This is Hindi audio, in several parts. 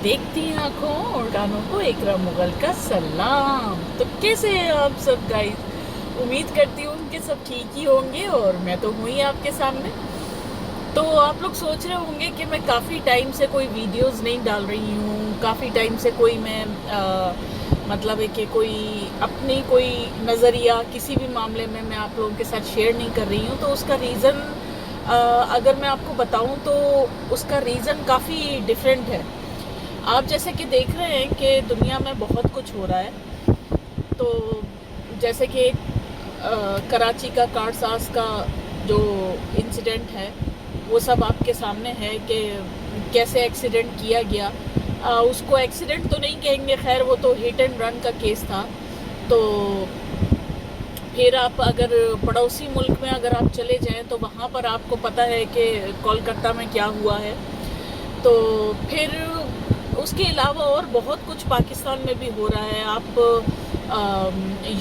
देखती आंखों और कानों को इकरा मुगल का सलाम। तो कैसे हैं आप सब गाइस? उम्मीद करती हूँ कि सब ठीक ही होंगे और मैं तो हूँ ही आपके सामने। तो आप लोग सोच रहे होंगे कि मैं काफ़ी टाइम से कोई वीडियोस नहीं डाल रही हूँ, काफ़ी टाइम से कोई मैं मतलब है कि कोई अपनी कोई नज़रिया किसी भी मामले में मैं आप लोगों के साथ शेयर नहीं कर रही हूँ। तो उसका रीज़न अगर मैं आपको बताऊँ तो उसका रीज़न काफ़ी डिफरेंट है। आप जैसे कि देख रहे हैं कि दुनिया में बहुत कुछ हो रहा है। तो जैसे कि कराची का कारसास का जो इंसिडेंट है वो सब आपके सामने है कि कैसे एक्सीडेंट किया गया। उसको एक्सीडेंट तो नहीं कहेंगे, खैर वो तो हिट एंड रन का केस था। तो फिर आप अगर पड़ोसी मुल्क में अगर आप चले जाएं तो वहाँ पर आपको पता है कि कोलकाता में क्या हुआ है। तो फिर उसके अलावा और बहुत कुछ पाकिस्तान में भी हो रहा है। आप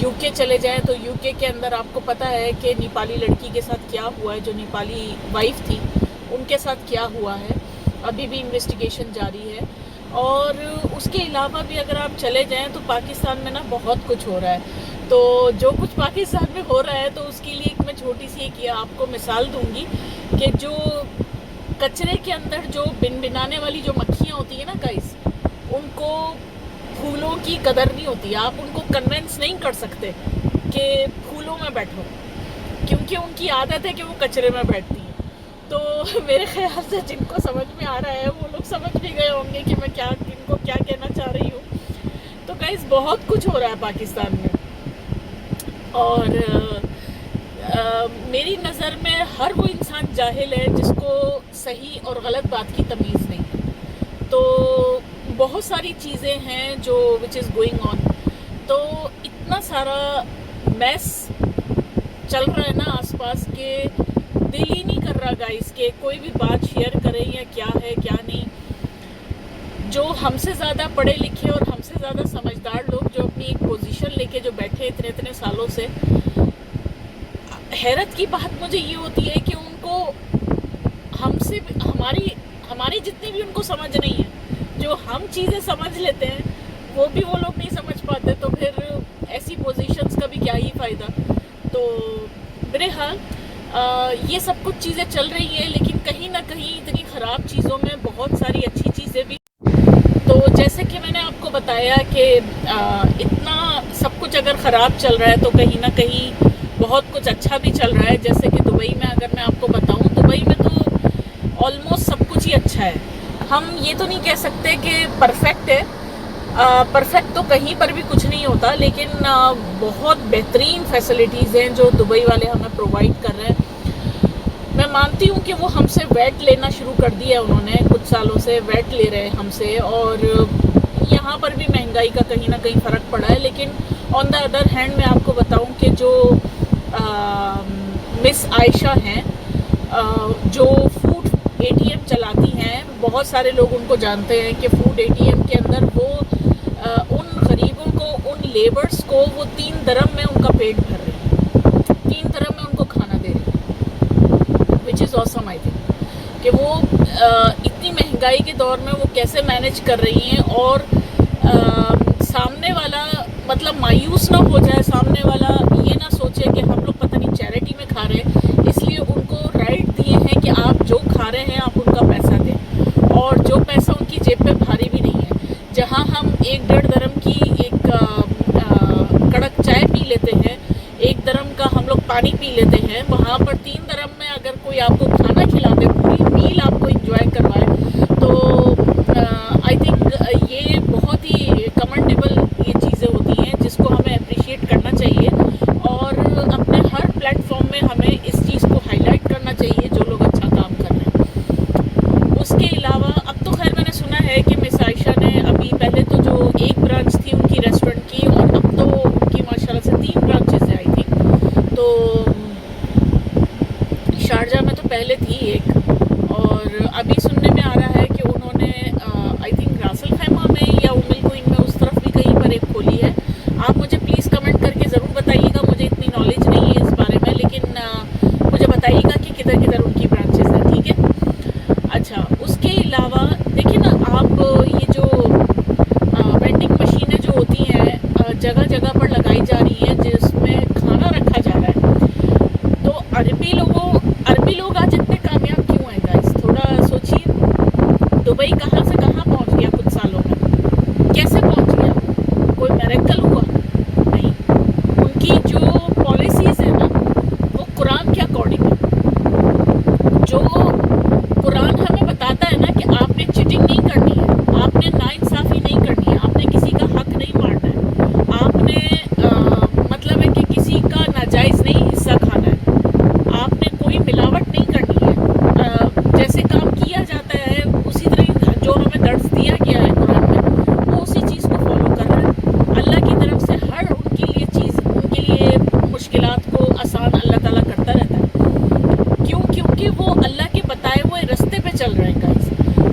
यूके चले जाएं तो यूके के अंदर आपको पता है कि नेपाली लड़की के साथ क्या हुआ है, जो नेपाली वाइफ थी उनके साथ क्या हुआ है। अभी भी इन्वेस्टिगेशन जारी है। और उसके अलावा भी अगर आप चले जाएं तो पाकिस्तान में ना बहुत कुछ हो रहा है। तो जो कुछ पाकिस्तान में हो रहा है तो उसके लिए एक मैं छोटी सी एक आपको मिसाल दूंगी कि जो कचरे के अंदर जो बिन बिनाने वाली जो मक्खियाँ होती है ना गाइस, उनको फूलों की कदर नहीं होती। आप उनको कन्वेंस नहीं कर सकते कि फूलों में बैठो, क्योंकि उनकी आदत है कि वो कचरे में बैठती हैं। तो मेरे ख्याल से जिनको समझ में आ रहा है वो लोग समझ भी गए होंगे कि मैं क्या इनको क्या कहना चाह रही हूँ। तो गाइस बहुत कुछ हो रहा है पाकिस्तान में। और मेरी नज़र में हर वो इंसान जाहिल है जिसको सही और गलत बात की तमीज़ नहीं है। तो बहुत सारी चीज़ें हैं जो विच इज़ गोइंग ऑन। तो इतना सारा मैस चल रहा है ना आसपास के, दिल ही नहीं कर रहा गाइस के कोई भी बात शेयर करें या क्या है क्या नहीं। जो हमसे ज़्यादा पढ़े लिखे और हमसे ज़्यादा समझदार लोग जो अपनी एक पोजीशन लेके जो बैठे इतने इतने सालों से, हैरत की बात मुझे ये होती है कि उनको हमसे हमारी हमारी जितनी भी उनको समझ नहीं है। जो हम चीज़ें समझ लेते हैं वो भी वो लोग नहीं समझ पाते। तो फिर ऐसी पोजीशंस का भी क्या ही फ़ायदा। तो बहरहाल ये सब कुछ चीज़ें चल रही है, लेकिन कहीं ना कहीं इतनी ख़राब चीज़ों में बहुत सारी अच्छी चीज़ें भी। तो जैसे कि मैंने आपको बताया कि इतना सब कुछ अगर ख़राब चल रहा है तो कहीं ना कहीं बहुत कुछ अच्छा भी चल रहा है। जैसे कि दुबई में अगर मैं आपको बताऊं, दुबई में तो ऑलमोस्ट सब कुछ ही अच्छा है। हम ये तो नहीं कह सकते कि परफेक्ट है, परफेक्ट तो कहीं पर भी कुछ नहीं होता, लेकिन बहुत बेहतरीन फैसिलिटीज़ हैं जो दुबई वाले हमें प्रोवाइड कर रहे हैं। मैं मानती हूँ कि वो हमसे वैट लेना शुरू कर दिया है, उन्होंने कुछ सालों से वैट ले रहे हैं हमसे। और यहाँ पर भी महंगाई का कहीं ना कहीं फ़र्क पड़ा है। लेकिन ऑन द अदर हैंड मैं आपको बताऊँ कि जो मिस आयशा हैं, जो फूड एटीएम चलाती हैं, बहुत सारे लोग उनको जानते हैं कि फूड एटीएम के अंदर वो उन गरीबों को, उन लेबर्स को वो 3 दरम में उनका पेट भर रही है, 3 दरम में उनको खाना दे रही है, which is awesome. I think कि वो इतनी महंगाई के दौर में वो कैसे मैनेज कर रही हैं। और सामने वाला मतलब मायूस ना हो जाए, सामने वाला ये ना सोचे कि हम लोग पता नहीं चैरिटी में खा रहे हैं, इसलिए उनको राइट दिए हैं कि आप जो खा रहे हैं आप उनका पैसा दें। और जो पैसा उनकी जेब पे भारी भी नहीं है। जहाँ हम 1-1.5 दरम की एक कड़क चाय पी लेते हैं, 1 दरम का हम लोग पानी पी लेते हैं, वहाँ पर 3 दरम में अगर कोई आपको खाना खिला दे, पूरी मील आपको इंजॉय करवाए, तो आई थिंक ये बहुत ही कमेंडेबल ये चीज़ें होती हैं जिसको हमें अप्रिशिएट करना चाहिए। और अपने हर प्लेटफॉर्म में हमें इस चीज़ को हाईलाइट करना चाहिए जो लोग अच्छा काम कर रहे हैं। उसके अलावा अब तो खैर मैंने सुना है कि मिस आयशा ने अभी, पहले तो जो एक ब्रांच थी उनकी रेस्टोरेंट की, और अब तो उनकी माशाल्लाह से 3 ब्रांचेस है आई थिंक। तो शारजा में तो पहले थी एक, और नाइंसाफ़ी नहीं करनी है, आपने किसी का हक नहीं मारना है, आपने मतलब है कि किसी का नाजायज़ नहीं हिस्सा खाना है, आपने कोई मिलावट नहीं करनी है। जैसे काम किया जाता है उसी तरह जो हमें दर्ज दिया गया है कुरान में, वो उसी चीज़ को फॉलो कर रहा है। अल्लाह की तरफ से हर उनके लिए मुश्किलात को आसान अल्लाह ताला करता रहता है। क्यों? क्योंकि वो अल्लाह के बताए हुए रास्ते पे चल रहे हैं गाइस।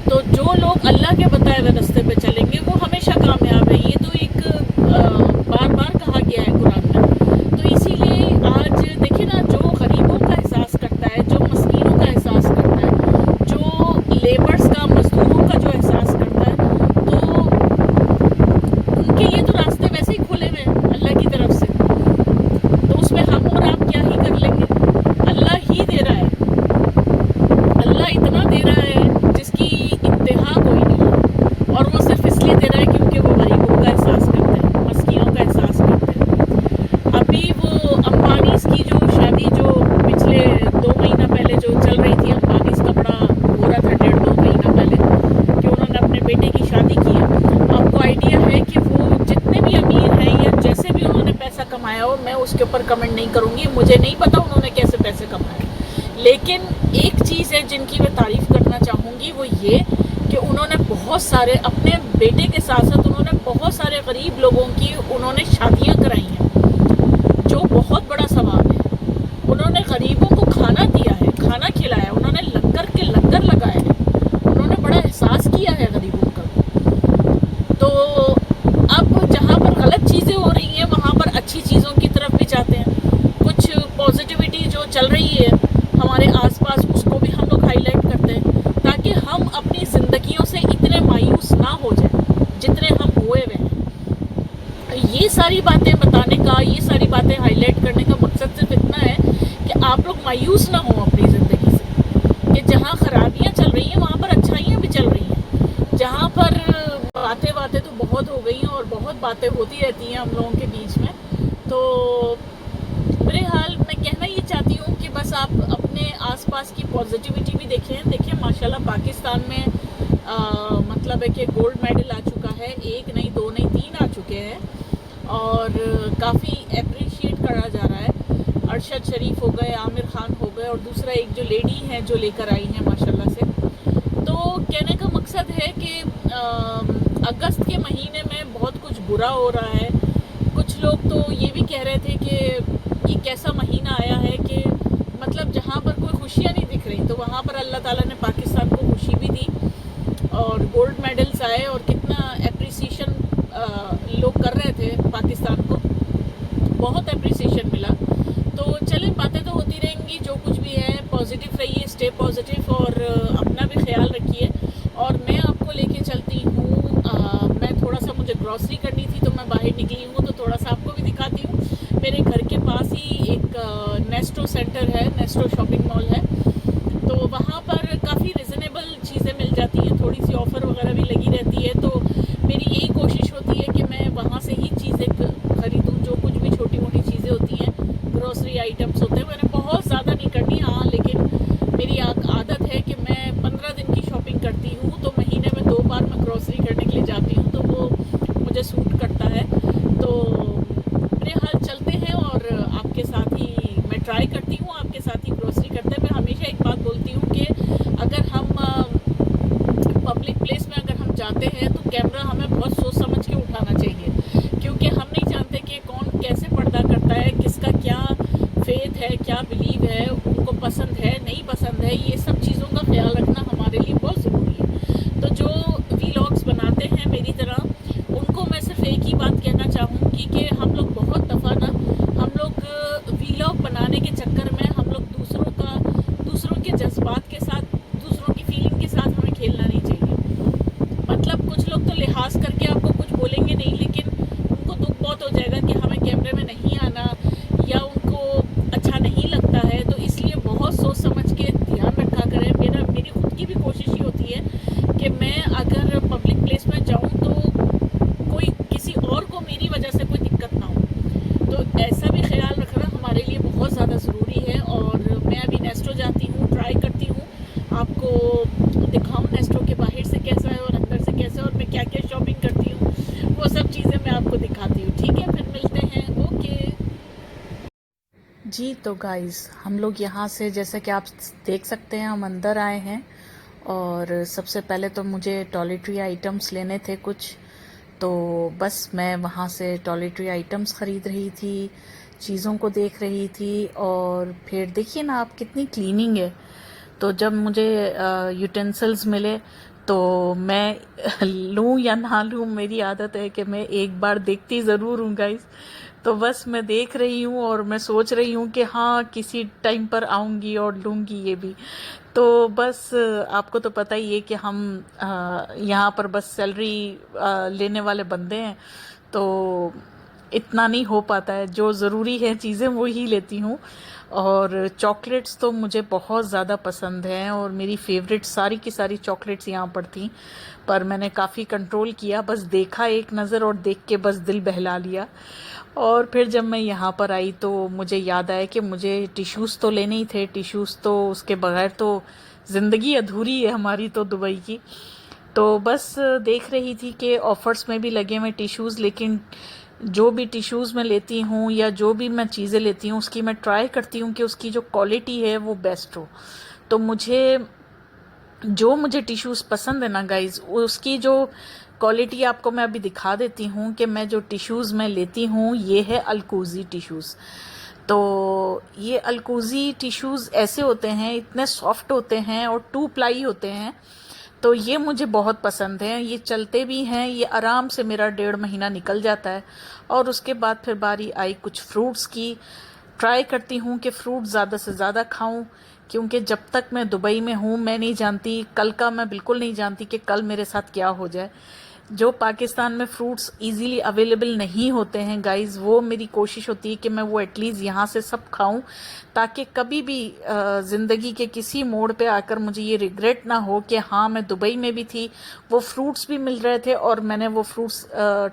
तो जो लोग अल्लाह के बताए हुए रास्ते पे चलेंगे वो हमेशा कामयाब है। ये तो एक बार बार कहा गया है कुरान में। तो इसीलिए आज देखिए ना, जो गरीबों का एहसास करता है, जो मस्कीनों का एहसास करता है, जो लेबर्स का, मजदूरों का जो एहसास करता है, तो उनके लिए तो रास्ते वैसे ही खुले हुए हैं अल्लाह की तरफ से। तो उसमें हम और आप क्या ही कर लेंगे? अल्लाह ही दे रहा है, अल्लाह इतना दे रहा है जिसकी इंतहा कोई नहीं है। और वो सिर्फ इसलिए दे रहा है क्योंकि वो गरीबों का एहसास करते हैं, मस्कीनों का एहसास करते हैं। अभी वो अंबानीज़ की जो शादी जो पिछले 2 महीना पहले जो चल रही थी, अंबानीज़ का बड़ा हो रहा था 1.5-2 महीना पहले कि उन्होंने अपने बेटे की शादी की है। आपको आइडिया है कि वो जितने भी अमीर हैं या जैसे भी उन्होंने पैसा कमाया हो, मैं उसके ऊपर कमेंट नहीं करूँगी, मुझे नहीं पता उन्होंने कैसे पैसे कमाए। लेकिन एक चीज़ है जिनकी मैं तारीफ़ करना चाहूँगी, वो ये कि उन्होंने बहुत सारे अपने बेटे के साथ साथ उन्होंने बहुत सारे गरीब लोगों की उन्होंने शादियाँ कराई हैं, जो बहुत बड़ा सवाब है। उन्होंने गरीबों को खाना दिया है, खाना खिलाया, उन्होंने लंगर के लंगर लगाए हैं, उन्होंने बड़ा एहसास किया है गरीबों का। तो अब जहाँ पर गलत चीज़ें हो रही हैं वहाँ पर अच्छी चीज़ों की तरफ भी जाते हैं। कुछ पॉजिटिविटी जो चल रही है हमारे आसपास, उसको भी हम लोग हाईलाइट करते हैं ताकि हम अपनी ज़िंदगियों से इतने मायूस ना हो जाए जितने हम हुए हुए हैं। ये सारी बातें बताने का, ये सारी बातें हाईलाइट करने का मकसद सिर्फ इतना है कि आप लोग मायूस ना हो अपनी ज़िंदगी से, कि जहाँ खराबियाँ चल रही हैं वहाँ पर अच्छाइयाँ भी चल रही हैं। जहाँ पर बातें तो बहुत हो गई हैं और बहुत बातें होती रहती हैं हम लोगों के बीच में। तो मेरे हाल मैं कहना ये चाहती हूँ कि बस आप अपने आसपास की पॉजिटिविटी भी देखें। देखिए माशाल्लाह पाकिस्तान में मतलब है कि गोल्ड मेडल आ चुका है, 1 नहीं 2 नहीं 3 आ चुके हैं और काफ़ी अप्रिशिएट करा जा रहा है। अरशद शरीफ हो गए, आमिर खान हो गए और दूसरा एक जो लेडी हैं जो लेकर आई हैं माशाल्लाह से। तो कहने का मकसद है कि अगस्त के महीने में बहुत कुछ बुरा हो रहा है। कुछ लोग तो ये भी कह रहे थे कि ये कैसा महीना आया है कि मतलब जहाँ पर कोई खुशियाँ नहीं दिख रही, तो वहाँ पर अल्लाह ताला ने पाकिस्तान को खुशी भी दी और गोल्ड मेडल्स आए और कितना एप्रिसिएशन लोग कर रहे थे पाकिस्तान को, बहुत एप्रिसिएशन मिला। तो चलें, बातें तो होती रहेंगी, जो कुछ भी है पॉजिटिव रहिए, स्टे पॉजिटिव और अपना भी ख्याल रखिए। और मैं आपको लेके चलती हूँ, मैं थोड़ा सा, मुझे ग्रॉसरी करनी थी तो मैं बाहर निकली हूँ, तो थोड़ा सा आपको भी दिखाती हूँ। मेरे घर के पास ही एक नेस्टो सेंटर है, नेस्टो शॉपिंग मॉल है, तो वहाँ पर काफ़ी रिजनेबल चीज़ें मिल जाती हैं, थोड़ी सी ऑफ़र वगैरह भी लगी रहती है। तो मेरी यही कोशिश होती है कि मैं वहाँ से ही चीज़ें ख़रीदूँ, जो कुछ भी छोटी मोटी चीज़ें होती हैं, ग्रॉसरी आइटम्स होते हैं। मैंने बहुत ज़्यादा नहीं करनी, हाँ, लेकिन मेरी आदत है कि मैं 15 दिन की शॉपिंग करती हूँ, तो महीने में 2 बार मैं ग्रॉसरी करने के लिए जाती हूँ, तो वो मुझे सूट करता है। तो मेरे हाल चलते हैं और आपके साथ ही मैं ट्राई करती हूँ, आपके साथ ही ग्रॉसरी करते हैं। मैं हमेशा एक बात बोलती हूँ कि अगर हम पब्लिक प्लेस में अगर हम जाते हैं तो कैमरा हमें बहुत सोच समझ के उठाना चाहिए, क्योंकि हम नहीं जानते कि कौन कैसे पर्दा करता है, किसका क्या फेथ है, क्या बिलीव है, उनको पसंद है नहीं पसंद है, ये सब चीज़ों का ख्याल रखना हमारे लिए बहुत ज़रूरी है। तो जो वीलॉग्स बनाते हैं मेरी तरह, उनको मैं सिर्फ एक ही बात कहना चाहूँगी कि हम लोग बहुत दफ़ा ना, हम लोग वीलॉग बनाने के चक्कर में हम लोग दूसरों के जज्बात के साथ, दूसरों की फीलिंग के साथ हमें खेलना नहीं चाहिए। मतलब कुछ लोग तो लिहाज करके आपको कुछ बोलेंगे नहीं, लेकिन उनको दुख बहुत हो जाएगा कि हमें कैमरे में नहीं आना या उनको अच्छा नहीं लगता है। तो इसलिए बहुत सोच समझ के ध्यान रखा करें। मेरी खुद की भी कोशिश ही होती है कि मैं अगर पब्लिक प्लेस में जाऊं तो कोई किसी और को मेरी वजह से कोई दिक्कत ना हो। तो ऐसा भी ख्याल रखना हमारे लिए बहुत ज़्यादा ज़रूरी है। और मैं अभी नेस्टो जाती हूँ, ट्राई करती हूँ, आपको दिखाऊँ नेस्टो के बाहर से कैसा है और अंदर से कैसा है और मैं क्या क्या तो गाइस हम लोग यहाँ से, जैसे कि आप देख सकते हैं, हम अंदर आए हैं। और सबसे पहले तो मुझे टॉयलेटरी आइटम्स लेने थे कुछ, तो बस मैं वहाँ से टॉयलेटरी आइटम्स ख़रीद रही थी, चीज़ों को देख रही थी। और फिर देखिए ना आप, कितनी क्लीनिंग है। तो जब मुझे यूटेंसिल्स मिले तो मैं लूँ या ना लूँ, मेरी आदत है कि मैं एक बार देखती ज़रूर हूँ गाइस। तो बस मैं देख रही हूँ और मैं सोच रही हूँ कि हाँ, किसी टाइम पर आऊँगी और लूँगी ये भी। तो बस आपको तो पता ही है कि हम यहाँ पर बस सैलरी लेने वाले बंदे हैं, तो इतना नहीं हो पाता है। जो ज़रूरी है चीज़ें वो ही लेती हूँ। और चॉकलेट्स तो मुझे बहुत ज़्यादा पसंद हैं और मेरी फेवरेट सारी की सारी चॉकलेट्स यहाँ पर थी, पर मैंने काफ़ी कंट्रोल किया। बस देखा एक नज़र और देख के बस दिल बहला लिया। और फिर जब मैं यहाँ पर आई तो मुझे याद आया कि मुझे टिश्यूज़ तो लेने ही थे। टिश्यूज़ तो, उसके बगैर तो ज़िंदगी अधूरी है हमारी तो दुबई की। तो बस देख रही थी कि ऑफ़र्स में भी लगे हुए टिश्यूज़, लेकिन जो भी टिश्यूज़ मैं लेती हूँ या जो भी मैं चीज़ें लेती हूँ उसकी मैं ट्राई करती हूँ कि उसकी जो क्वालिटी है वो बेस्ट हो। तो मुझे टिश्यूज़ पसंद है ना गाइज़, उसकी जो क्वालिटी आपको मैं अभी दिखा देती हूँ कि मैं जो टिश्यूज़ मैं लेती हूँ ये है अलकूज़ी टिश्यूज़। तो ये अलकूज़ी टिश्यूज़ ऐसे होते हैं, इतने सॉफ्ट होते हैं और 2 प्लाई होते हैं। तो ये मुझे बहुत पसंद है। ये चलते भी हैं, ये आराम से मेरा 1.5 महीना निकल जाता है। और उसके बाद फिर बारी आई कुछ फ्रूट्स की। ट्राई करती हूँ कि फ्रूट ज़्यादा से ज़्यादा खाऊं, क्योंकि जब तक मैं दुबई में हूँ मैं नहीं जानती कल का, मैं बिल्कुल नहीं जानती कि कल मेरे साथ क्या हो जाए। जो पाकिस्तान में फ्रूट्स इजीली अवेलेबल नहीं होते हैं गाइस, वो मेरी कोशिश होती है कि मैं वो एटलीस्ट यहाँ से सब खाऊं, ताकि कभी भी ज़िंदगी के किसी मोड़ पे आकर मुझे ये रिग्रेट ना हो कि हाँ, मैं दुबई में भी थी, वो फ्रूट्स भी मिल रहे थे और मैंने वो फ्रूट्स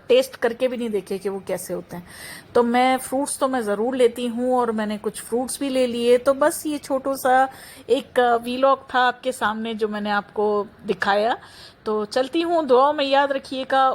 टेस्ट करके भी नहीं देखे कि वो कैसे होते हैं। तो मैं फ्रूट्स तो मैं ज़रूर लेती हूँ और मैंने कुछ फ्रूट्स भी ले लिए। तो बस ये छोटा सा एक वीलॉग था आपके सामने जो मैंने आपको दिखाया। तो चलती हूँ, दुआ में याद रखिएगा।